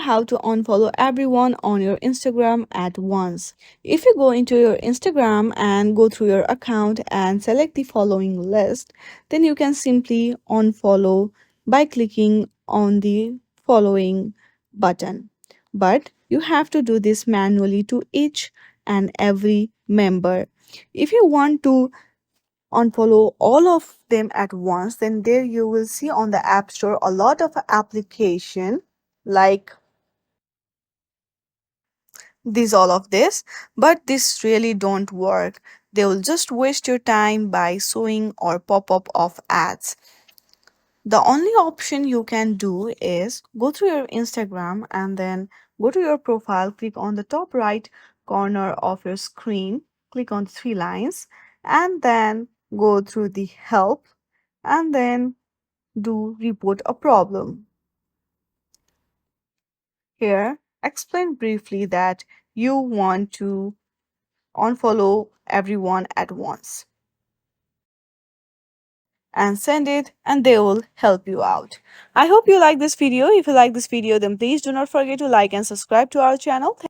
how to unfollow everyone on your Instagram at once. If you go into your Instagram and go through your account and select the following list, then you can simply unfollow by clicking on the following button. But you have to do this manually to each and every member. If you want to unfollow all of them at once, then there you will see on the App Store a lot of application like this, all of this, but this really don't work. They will just waste your time by showing or pop up of ads. The only option you can do is go through your Instagram and then go to your profile, click on the top right corner of your screen, click on the three lines, and then go through the help and then do report a problem. Here, explain briefly that you want to unfollow everyone at once and send it and they will help you out. I hope you like this video. If you like this video, then please do not forget to like and subscribe to our channel.